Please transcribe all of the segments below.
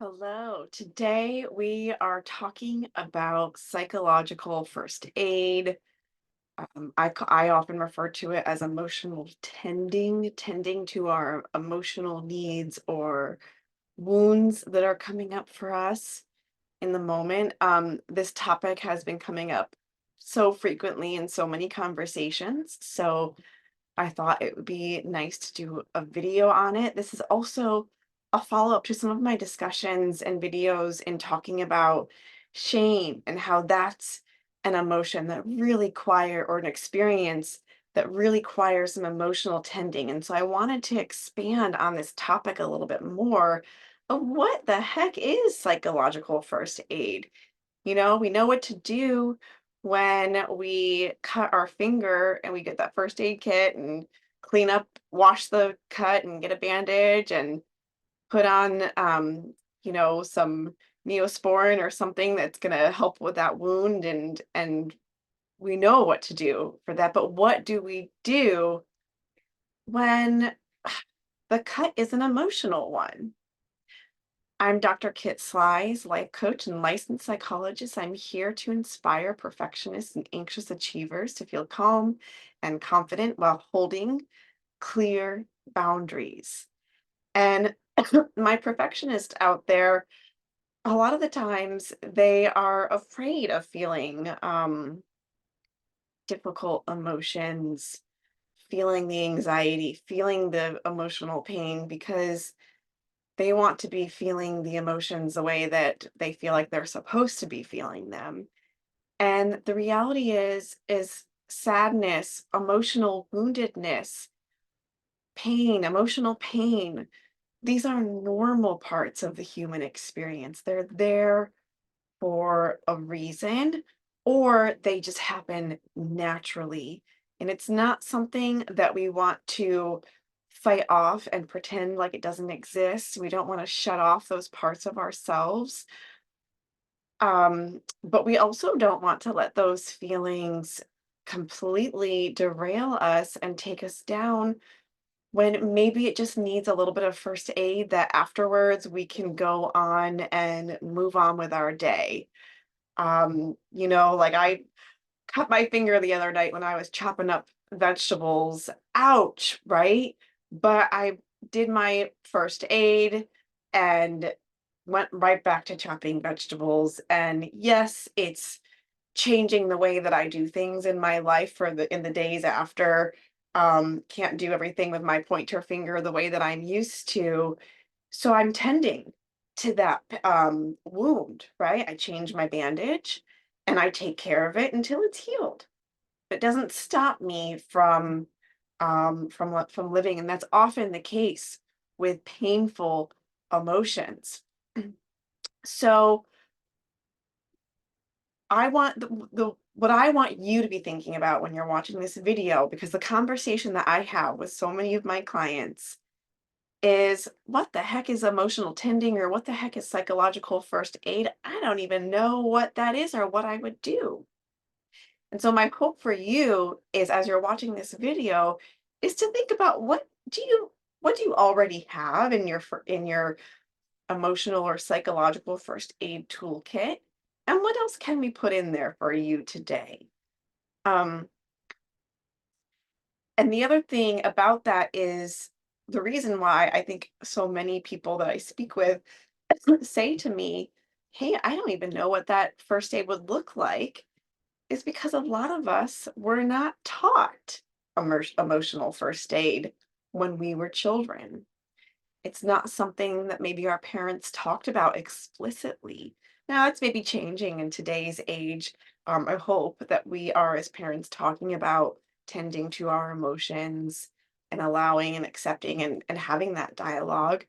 Hello. Today we are talking about psychological first aid. I often refer to it as emotional tending to our emotional needs or wounds that are coming up for us in the moment. This topic has been coming up so frequently in so many conversations. So I thought it would be nice to do a video on it. This is also a follow-up to some of my discussions and videos in talking about shame and how that's an emotion that really or an experience that really requires some emotional tending. And so I wanted to expand on this topic a little bit more of what the heck is psychological first aid. We know what to do when we cut our finger and we get that first aid kit and clean up, wash the cut and get a bandage and put on, some Neosporin or something that's going to help with that wound. And we know what to do for that. But what do we do when the cut is an emotional one? I'm Dr. Kit Slies, life coach and licensed psychologist. I'm here to inspire perfectionists and anxious achievers to feel calm and confident while holding clear boundaries. And my perfectionists out there, a lot of the times they are afraid of feeling difficult emotions, feeling the anxiety, feeling the emotional pain because they want to be feeling the emotions the way that they feel like they're supposed to be feeling them. And the reality is sadness, emotional woundedness, pain, emotional pain. These are normal parts of the human experience. They're there for a reason, or they just happen naturally. And it's not something that we want to fight off and pretend like it doesn't exist. We don't want to shut off those parts of ourselves. But we also don't want to let those feelings completely derail us and take us down when maybe it just needs a little bit of first aid that afterwards we can go on and move on with our day. Like I cut my finger the other night when I was chopping up vegetables. Ouch, right? But I did my first aid and went right back to chopping vegetables. And yes, it's changing the way that I do things in my life for the days after. Can't do everything with my pointer finger the way that I'm used to. So I'm tending to that wound, right? I change my bandage and I take care of it until it's healed. It doesn't stop me from living, and that's often the case with painful emotions. So I want the what I want you to be thinking about when you're watching this video, because the conversation that I have with so many of my clients is what the heck is emotional tending or what the heck is psychological first aid? I don't even know what that is or what I would do. And so my hope for you is as you're watching this video is to think about what do you already have in your emotional or psychological first aid toolkit? And what else can we put in there for you today? Um, and the other thing about that is the reason why I think so many people that I speak with say to me, "Hey, I don't even know what that first aid would look like," is because a lot of us were not taught emotional first aid when we were children. It's not something that maybe our parents talked about explicitly. Now, it's maybe changing in today's age. I hope that we are, as parents, talking about tending to our emotions and allowing and accepting and having that dialogue.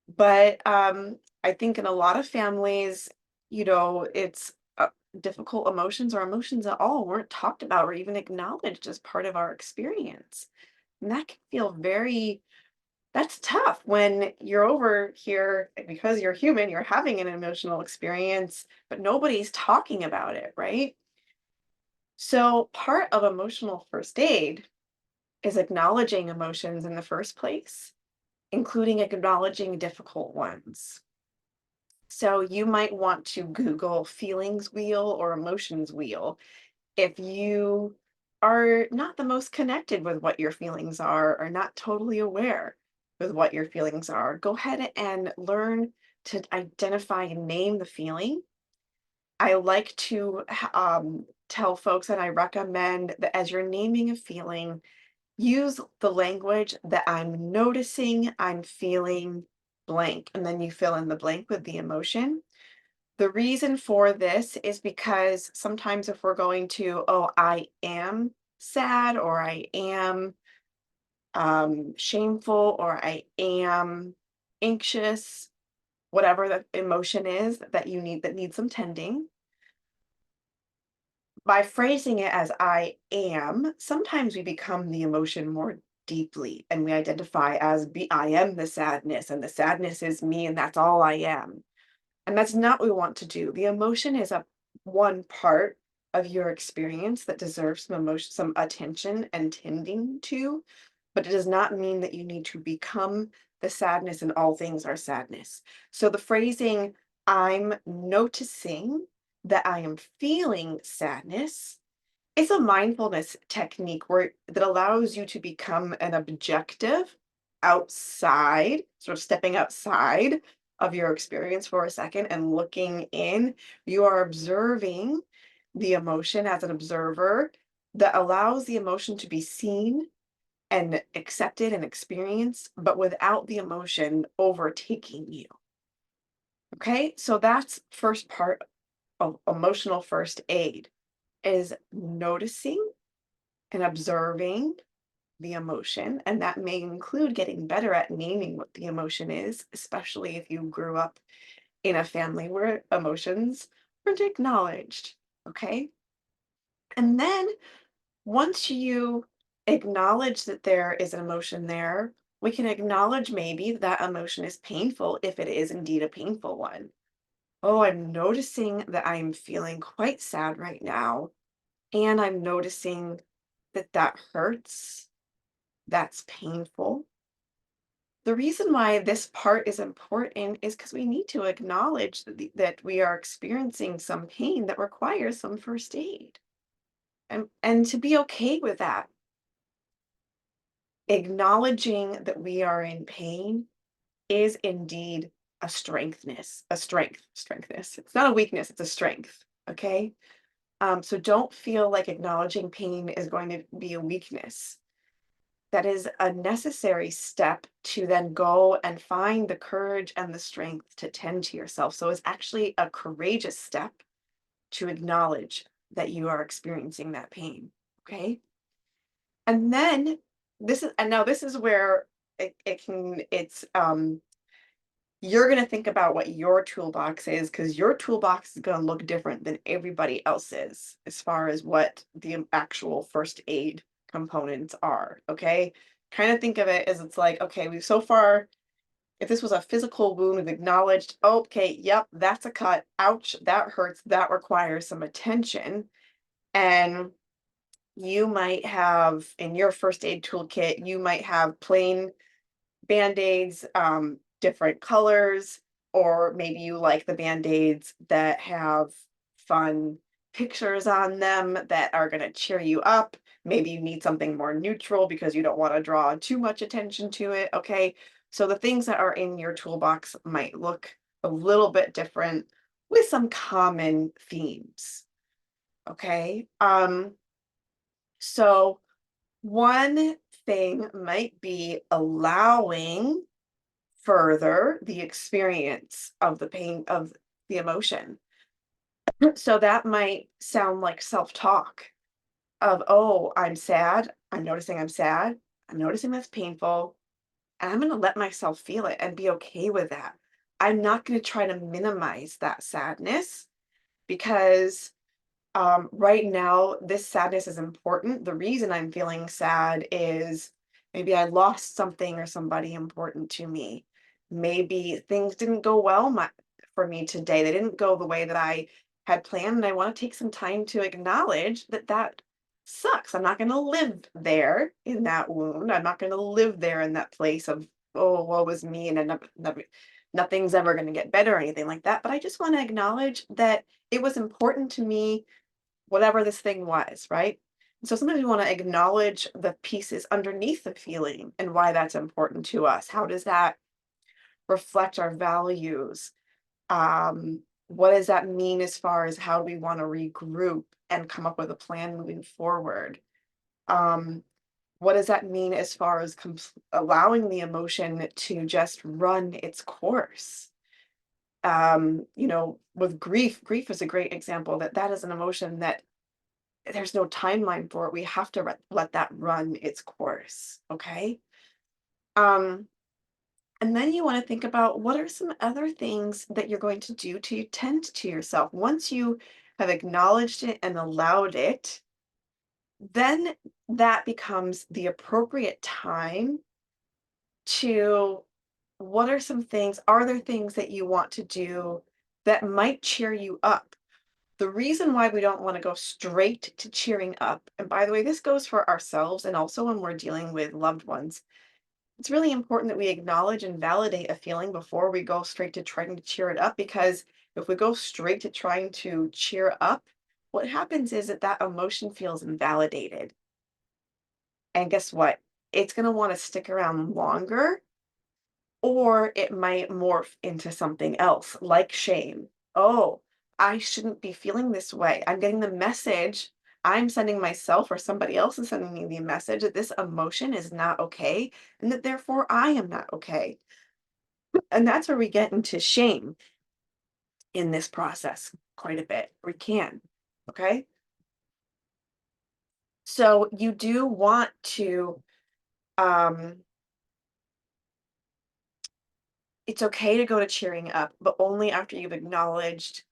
But I think in a lot of families, it's difficult emotions or emotions at all weren't talked about or even acknowledged as part of our experience. And that can feel that's tough when you're over here because you're human, you're having an emotional experience, but nobody's talking about it, right? So, part of emotional first aid is acknowledging emotions in the first place, including acknowledging difficult ones. So you might want to Google feelings wheel or emotions wheel if you are not the most connected with what your feelings are or not totally aware with what your feelings are. Go ahead and learn to identify and name the feeling. I like to tell folks, and I recommend that as you're naming a feeling, use the language that I'm noticing, I'm feeling blank, and then you fill in the blank with the emotion. The reason for this is because sometimes if we're going to, oh, I am sad, or I am shameful, or I am anxious, whatever the emotion is that you need that needs some tending, by phrasing it as I am, sometimes we become the emotion more deeply and we identify as I am the sadness and the sadness is me and that's all I am. And that's not what we want to do. The emotion is a one part of your experience that deserves some emotion, some attention and tending to, but it does not mean that you need to become the sadness and all things are sadness. So the phrasing, I'm noticing that I am feeling sadness, is a mindfulness technique where that allows you to become an objective outside, sort of stepping outside of your experience for a second and looking in. You are observing the emotion as an observer that allows the emotion to be seen and accepted and experienced, but without the emotion overtaking you. Okay, so that's first part of emotional first aid is noticing and observing the emotion. And that may include getting better at naming what the emotion is, especially if you grew up in a family where emotions weren't acknowledged. Okay. And then once you acknowledge that there is an emotion there, we can acknowledge maybe that emotion is painful if it is indeed a painful one. Oh, I'm noticing that I'm feeling quite sad right now. And I'm noticing that that hurts. That's painful. The reason why this part is important is because we need to acknowledge that we are experiencing some pain that requires some first aid. And to be okay with that, acknowledging that we are in pain is indeed a strengthness. It's not a weakness, it's a strength. Okay. So don't feel like acknowledging pain is going to be a weakness. That is a necessary step to then go and find the courage and the strength to tend to yourself. So it's actually a courageous step to acknowledge that you are experiencing that pain. Okay. And then and now this is where you're going to think about what your toolbox is because your toolbox is going to look different than everybody else's as far as what the actual first aid components are. Okay. Kind of think of it as it's like, okay, we've so far, if this was a physical wound, we've acknowledged, okay, yep, that's a cut. Ouch, that hurts. That requires some attention. And you might have in your first aid toolkit, you might have plain Band-Aids, different colors, or maybe you like the Band-Aids that have fun pictures on them that are gonna cheer you up. Maybe you need something more neutral because you don't wanna draw too much attention to it, okay? So the things that are in your toolbox might look a little bit different with some common themes, okay? So one thing might be allowing further the experience of the pain of the emotion. So that might sound like self-talk of, oh, I'm sad. I'm noticing I'm sad. I'm noticing that's painful. And I'm going to let myself feel it and be okay with that. I'm not going to try to minimize that sadness because right now, this sadness is important. The reason I'm feeling sad is maybe I lost something or somebody important to me. Maybe things didn't go well for me today. They didn't go the way that I had planned. And I want to take some time to acknowledge that that sucks. I'm not going to live there in that wound. I'm not going to live there in that place of, oh, woe is me. And Nothing's ever going to get better or anything like that. But I just want to acknowledge that it was important to me, whatever this thing was, right? So sometimes we want to acknowledge the pieces underneath the feeling and why that's important to us. How does that reflect our values? What does that mean as far as how we want to regroup and come up with a plan moving forward? Um, what does that mean as far as allowing the emotion to just run its course? With grief is a great example that that is an emotion that there's no timeline for it. We have to let that run its course. Okay. Um, and then you want to think about what are some other things that you're going to do to tend to yourself. Once you have acknowledged it and allowed it, then that becomes the appropriate time to what are some things, are there things that you want to do that might cheer you up? The reason why we don't want to go straight to cheering up, and by the way, this goes for ourselves and also when we're dealing with loved ones, it's really important that we acknowledge and validate a feeling before we go straight to trying to cheer it up. Because if we go straight to trying to cheer up, what happens is that that emotion feels invalidated. And guess what? It's going to want to stick around longer, or it might morph into something else like shame. Oh, I shouldn't be feeling this way. I'm getting the message. I'm sending myself or somebody else is sending me the message that this emotion is not okay and that therefore I am not okay. And that's where we get into shame in this process quite a bit. We can. Okay. So you do want to, um, it's okay to go to cheering up, but only after you've acknowledged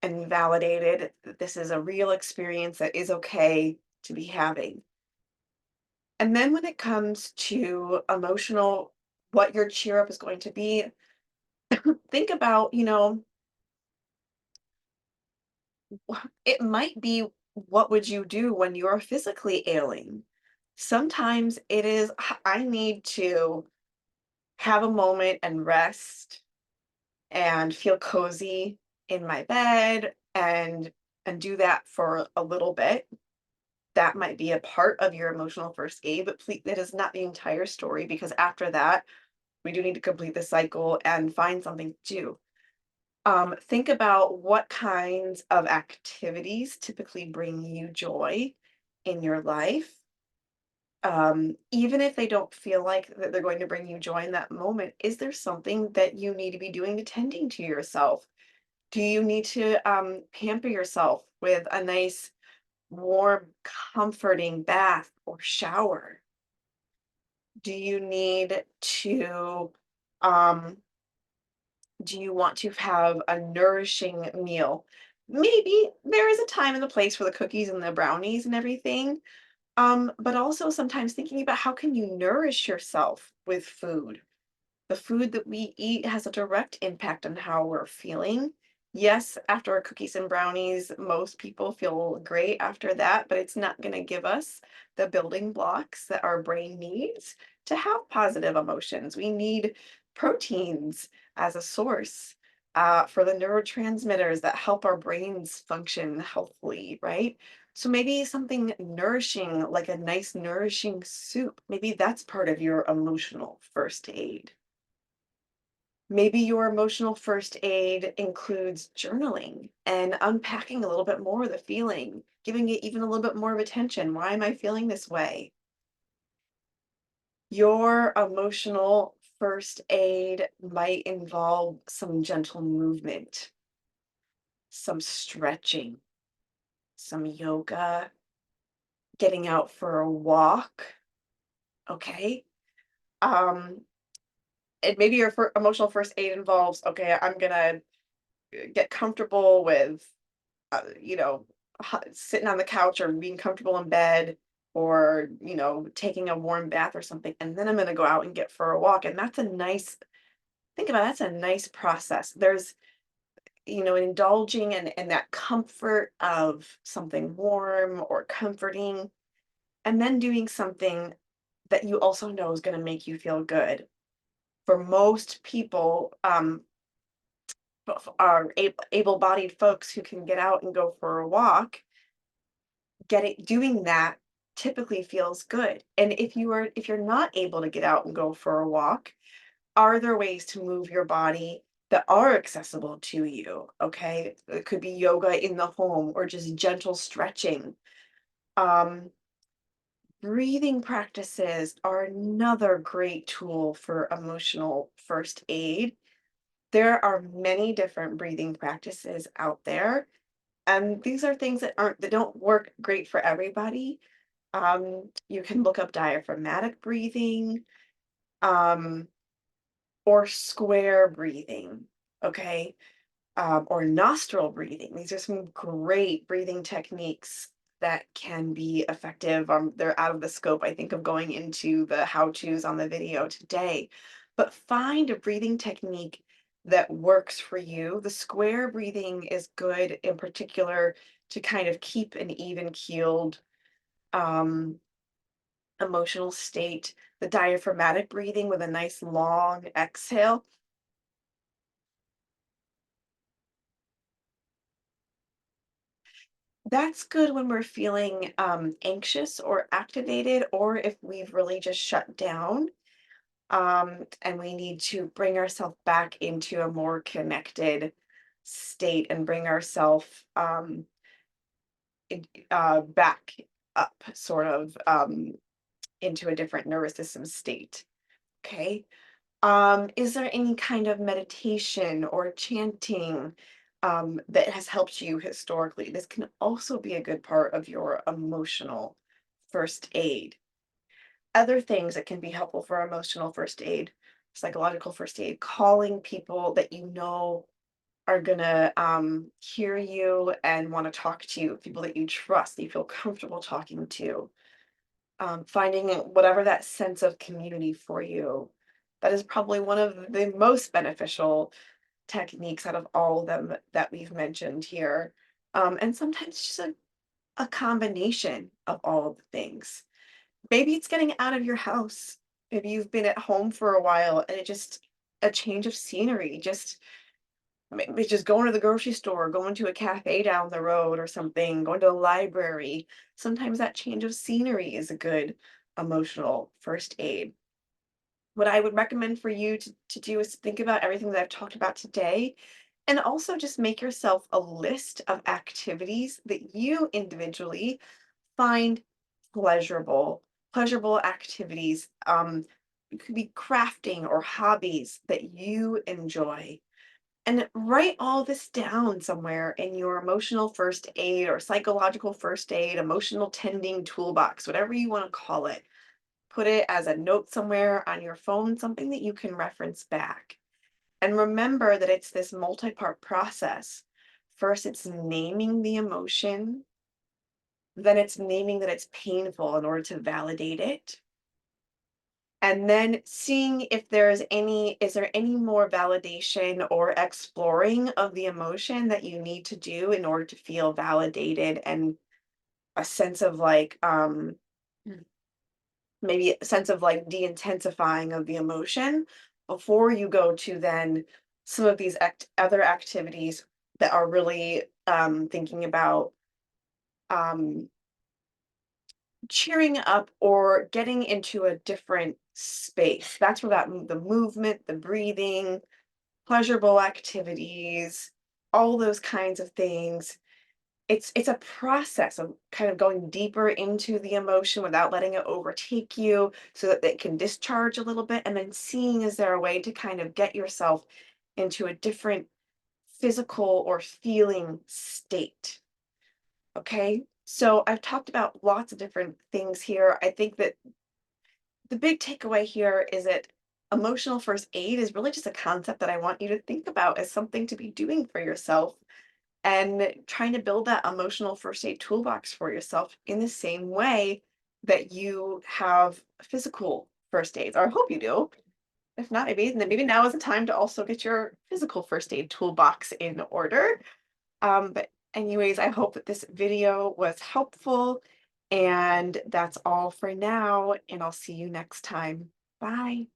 and validated that this is a real experience that is okay to be having. And then when it comes to emotional, what your cheer up is going to be, think about, it might be what would you do when you're physically ailing? Sometimes it is, I need to have a moment and rest and feel cozy in my bed and do that for a little bit. That might be a part of your emotional first aid, but please, that is not the entire story because after that, we do need to complete the cycle and find something to do. Think about what kinds of activities typically bring you joy in your life. Even if they don't feel like that they're going to bring you joy in that moment, is there something that you need to be doing to tending to yourself? Do you need to pamper yourself with a nice warm, comforting bath or shower? Do you need to, um, do you want to have a nourishing meal? Maybe there is a time and a place for the cookies and the brownies and everything. But also sometimes thinking about how can you nourish yourself with food. The food that we eat has a direct impact on how we're feeling. Yes, after our cookies and brownies, most people feel great after that, but it's not going to give us the building blocks that our brain needs to have positive emotions. We need proteins as a source for the neurotransmitters that help our brains function healthily, right? So maybe something nourishing, like a nice nourishing soup, maybe that's part of your emotional first aid. Maybe your emotional first aid includes journaling and unpacking a little bit more of the feeling, giving it even a little bit more of attention. Why am I feeling this way? Your emotional first aid might involve some gentle movement, some stretching, some yoga, getting out for a walk. Okay. Um, and maybe your emotional first aid involves, okay, I'm gonna get comfortable with you know, sitting on the couch or being comfortable in bed or, taking a warm bath or something. And then I'm going to go out and get for a walk. And that's a nice, think about it, that's a nice process. There's, indulging in that comfort of something warm or comforting, and then doing something that you also know is going to make you feel good. for most people, are able-bodied folks who can get out and go for a walk, doing that typically feels good. And if you're not able to get out and go for a walk, are there ways to move your body that are accessible to you? Okay. It could be yoga in the home or just gentle stretching. Um, Breathing practices are another great tool for emotional first aid. There are many different breathing practices out there, and these are things that don't work great for everybody. You can look up diaphragmatic breathing, um, or square breathing, okay? Or nostril breathing. These are some great breathing techniques that can be effective. They're out of the scope, I think, of going into the how-tos on the video today. But find a breathing technique that works for you. The square breathing is good in particular to kind of keep an even keeled um, emotional state. The diaphragmatic breathing with a nice long exhale. That's good when we're feeling anxious or activated, or if we've really just shut down, and we need to bring ourselves back into a more connected state and bring ourselves back up, sort of into a different nervous system state. Okay. Is there any kind of meditation or chanting that has helped you historically? This can also be a good part of your emotional first aid. Other things that can be helpful for emotional first aid, psychological first aid, calling people that you know are gonna hear you and want to talk to you, people that you trust, that you feel comfortable talking to, finding whatever that sense of community for you. That is probably one of the most beneficial techniques out of all of them that we've mentioned here. And sometimes just a combination of all of the things. Maybe it's getting out of your house. Maybe you've been at home for a while and it just a change of scenery, just maybe just going to the grocery store, going to a cafe down the road or something, going to the library. Sometimes that change of scenery is a good emotional first aid. What I would recommend for you to do is to think about everything that I've talked about today, and also just make yourself a list of activities that you individually find pleasurable. Pleasurable activities. It could be crafting or hobbies that you enjoy. And write all this down somewhere in your emotional first aid or psychological first aid, emotional tending toolbox, whatever you want to call it. Put it as a note somewhere on your phone, something that you can reference back. And remember that it's this multi-part process. First, it's naming the emotion, then it's naming that it's painful in order to validate it. And then seeing if is there any more validation or exploring of the emotion that you need to do in order to feel validated and a sense of like, maybe a sense of like de-intensifying of the emotion before you go to then some of these other activities that are really thinking about um, cheering up or getting into a different space. That's where the movement, the breathing, pleasurable activities, all those kinds of things. It's a process of kind of going deeper into the emotion without letting it overtake you so that it can discharge a little bit, and then seeing is there a way to kind of get yourself into a different physical or feeling state. Okay? So I've talked about lots of different things here. I think that the big takeaway here is that emotional first aid is really just a concept that I want you to think about as something to be doing for yourself and trying to build that emotional first aid toolbox for yourself in the same way that you have physical first aids, or I hope you do. If not, maybe now is the time to also get your physical first aid toolbox in order. But anyways, I hope that this video was helpful, and that's all for now, and I'll see you next time. Bye.